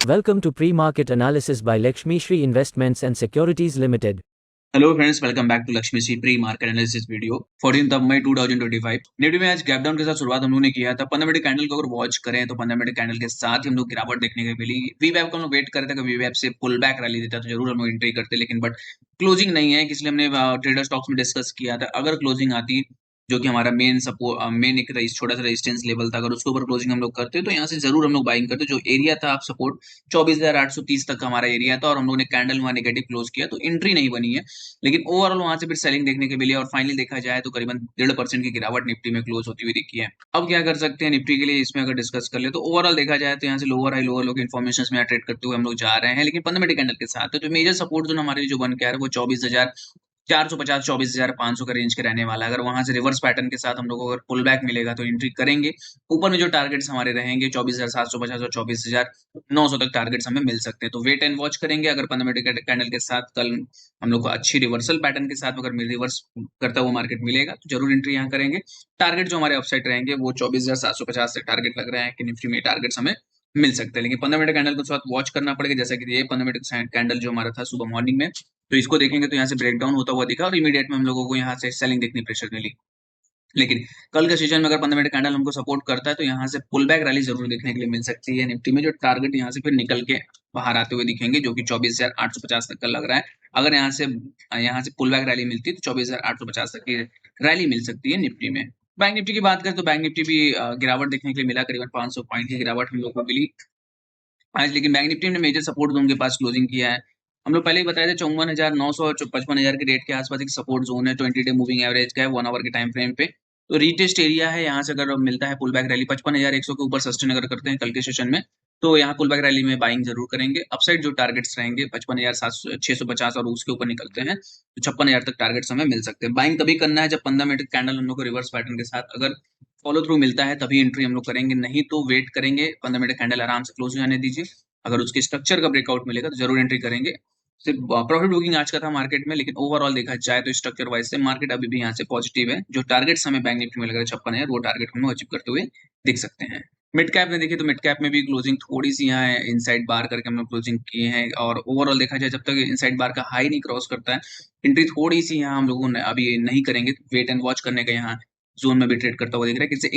Welcome to Pre-Market Analysis by Lakshmi Shri Investments and Securities Limited. Hello friends, welcome back to Lakshmi सी pre market analysis video 14 मई 2025। निफ्टी में आज gap down के साथ शुरुआत हम लोगों ने किया था। 15 मिनट कैंडल को अगर वॉच करें तो 15 मिनट कैंडल के साथ ही हम लोग गिरावट देखने को मिली। वीवैप को हम लोग वेट कर रहे थे कि वीवैप से पुल बैक रैली देता तो जरूर हम लोग एंट्री करते, लेकिन बट क्लोजिंग नहीं है, इसलिए हमने ट्रेडर स्टॉक्स में डिस्कस किया था। अगर क्लोजिंग आती जो कि हमारा मेन एक छोटा सा रेजिस्टेंस लेवल था, अगर उसके ऊपर क्लोजिंग हम लोग करते तो यहाँ से जरूर हम लोग बाइंग करते। जो एरिया था आप सपोर्ट 24,830 तक का हमारा एरिया था और हम लोग ने कैंडल वहां नेगेटिव क्लोज किया, तो एंट्री नहीं बनी है, लेकिन ओवरऑल वहां से फिर सेलिंग देखने के मिली और फाइनली देखा जाए तो करीबन 1.5% की गिरावट निफ्टी में क्लोज होती हुई दिखी है। अब क्या कर सकते हैं निफ्टी के लिए, इसमें अगर डिस्कस कर ले तो ओवरऑल देखा जाए तो यहाँ से लोअर हाई लोअर लो के इन्फॉर्मेशन में ट्रेड करते हुए हम लोग जा रहे हैं, लेकिन फंडामेंटल कैंडल के साथ तो मेजर सपोर्ट जोन हमारे जो बन के आ रहा है वो 24,450 24,500 का रेंज के रहने वाला है। अगर वहां से रिवर्स पैटर्न के साथ हम लोग को अगर पुल बैक मिलेगा तो एंट्री करेंगे। ऊपर में जो टारगेट्स हमारे रहेंगे 24,750 और 24,900 तक टारगेट्स हमें मिल सकते हैं, तो वेट एंड वॉच करेंगे। अगर फंडामेंटल कैंडल के साथ कल हम लोग को अच्छी रिवर्सल पैटर्न के साथ अगर रिवर्स करता हुआ मार्केट मिलेगा तो जरूर एंट्री यहाँ करेंगे। टारगेट जो हमारे अपसाइड रहेंगे वो 24,750 से टारगेट लग रहे हैं कि निफ्टी में टारगेट्स हमें मिल सकते हैं, लेकिन फंडामेंटल कैंडल को साथ वॉच करना पड़ेगा। जैसा कि ये फंडामेंटल कैंडल जो हमारा था सुबह मॉर्निंग में, तो इसको देखेंगे तो यहाँ से ब्रेकडाउन होता हुआ दिखा और इमीडिएट में हम लोगों को यहाँ से सेलिंग देखने प्रेशर मिली। लेकिन कल के सेशन में अगर फंडामेंटल कैंडल हमको सपोर्ट करता है तो यहाँ से पुल बैक रैली जरूर देखने के लिए मिल सकती है निफ्टी में। जो टारगेट यहाँ से फिर निकल के बाहर आते हुए दिखेंगे जो कि 24,850 तक का लग रहा है। अगर यहाँ से पुल बैक रैली मिलती है तो 24,850 तक की रैली मिल सकती है निफ्टी में। बैंक निफ्टी की बात करें तो बैंक निफ्टी भी गिरावट देखने के लिए मिला, करीबन 500 पॉइंट की गिरावट हम लोग को मिली आज। लेकिन बैंक निफ्टी ने मेजर सपोर्ट जोन के पास क्लोजिंग किया है। हम लोग पहले ही बताए थे 54,900 और 55,000 के रेट के आसपास एक सपोर्ट जोन है, 20 डे मूविंग एवरेज का है, 1 आवर के टाइम फ्रेम पे। तो रीटेस्ट एरिया है, यहाँ से अगर मिलता है पुल बैक रैली 55,100 के ऊपर सस्टेन अगर करते हैं कल के सेशन में तो यहाँ पुल बैक रैली में बाइंग जरूर करेंगे। अपसाइड जो टारगेट्स रहेंगे 55,650 और उसके ऊपर निकलते हैं तो 56,000 तक टारगेट्स हमें मिल सकते हैं। बाइंग तभी करना है जब 15 मिनट कैंडल हम लोग को रिवर्स पैटर्न के साथ अगर फॉलो थ्रू मिलता है तभी एंट्री हम लोग करेंगे, नहीं तो वेट करेंगे। 15 मिनट कैंडल आराम से क्लोज हो जाने दीजिए। अगर उसके स्ट्रक्चर का ब्रेकआउट मिलेगा तो जरूर एंट्री करेंगे। सिर्फ प्रॉफिट बुकिंग आज का था मार्केट में, लेकिन ओवरऑल देखा जाए तो स्ट्रक्चर वाइज से मार्केट अभी भी यहाँ से पॉजिटिव है। जो टारगेट्स हमें बैंक निफ्टी में लग रहा है 56,000, वो टारगेट हमें अचीव करते हुए दिख सकते हैं। मिड कैप में देखिए तो मिड कैप में भी क्लोजिंग थोड़ी सी यहाँ है, इनसाइड बार करके हमने क्लोजिंग किए हैं और ओवरऑल देखा जाए जब तक इनसाइड बार का हाई नहीं क्रॉस करता है एंट्री थोड़ी सी यहाँ हम लोगों ने अभी नहीं करेंगे। वेट एंड वॉच करने का यहाँ जोन में भी ट्रेड करता हुआ दिख रहा है कि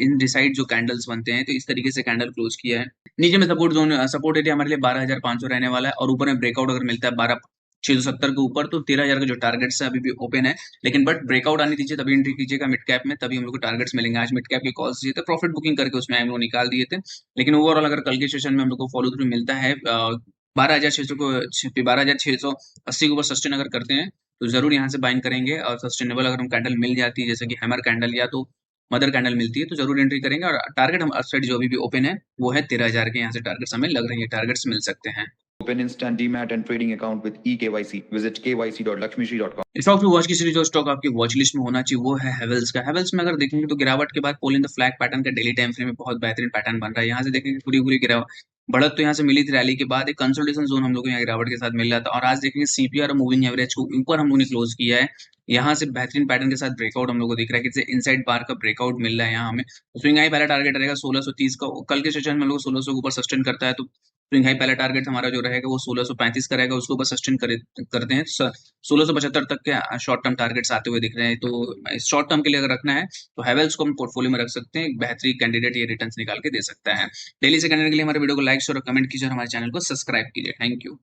इन डिसाइड जो कैंडल्स बनते हैं तो इस तरीके से कैंडल क्लोज किया है। नीचे में सपोर्ट एरिया हमारे लिए 12,500 रहने वाला है और ऊपर में ब्रेकआउट अगर मिलता है 12,670 के ऊपर तो 13,000 का जो टारगेट्स है अभी भी ओपन है, लेकिन बट ब्रेकआउट आने दीजिए तभी एंट्री कीजिएगा मिड कैप में, तभी हम लोग को टारगेट्स मिलेंगे। आज मिड कैप के कॉल्स दिए थे, प्रॉफिट बुकिंग करके उसमें हम लोग निकाल दिए थे, लेकिन ओवरऑल अगर कल के सेशन में हम लोग को फॉलो थ्रू मिलता है 12,680 के ऊपर सस्टेन अगर करते हैं तो जरूर यहाँ से बाइंग करेंगे और सस्टेनेबल अगर हम कैंडल मिल जाती है जैसे कि हैमर कैंडल या तो मदर कैंडल मिलती है तो जरूर एंट्री करेंगे। और टारगेट हम अपसाइड जो अभी भी ओपन है वो है 13,000 के, यहाँ से टारगेट्स हमें लग रहे हैं, टारगेट्स मिल सकते हैं। Open instant demat and trading account with eKYC. Visit kyc.lakshmishri.com. Stock की वॉच की सीरीज जो स्टॉक आपकी वॉच लिस्ट में होना चाहिए वो है हेवल्स का। हेवल्स में अगर देखेंगे तो गिरावट के बाद पोल इन द फ्लैग पैटर्न का डेली टाइम फ्रेम में बहुत बेहतरीन पैटर्न बन रहा है। यहाँ से देखेंगे पूरी पूरी गिरावट बढ़त तो यहाँ से मिली थी रैली के बाद, एक कंसोलिडेशन जोन हम लोग को यहाँ गिरावट के साथ मिल रहा था और आज देखेंगे सीपीआर मूविंग एवरेज को ऊपर हम लोग ने क्लोज किया है। यहाँ से बेहतरीन पैटर्न के साथ ब्रेकआउट हम लोग को दिख रहा है कि इनसाइड बार का ब्रेकआउट मिल रहा है। यहाँ हमें स्विंग हाई पहला टारगेट रहेगा 1630 का, कल के सेशन में हम लोग 1600 के ऊपर सस्टेन करता है तो स्विंग हाई पहला टारगेट हमारा जो रहेगा वो 1635 का रहेगा, उसके ऊपर सस्टेन करते हैं 1675 तक के शॉर्ट टर्म टारगेट्स आते हुए दिख रहे हैं। तो शॉर्ट टर्म के लिए अगर रखना है तो हेवल्स को हम पोर्टफोलियो में रख सकते हैं, एक बेहतरीन कैंडिडेट ये रिटर्न्स निकाल के दे सकता है। डेली से कैंडिडेट के लिए हमारे वीडियो को लाइक शेयर और कमेंट कीजिए और हमारे चैनल को सब्सक्राइब कीजिए। Thank you.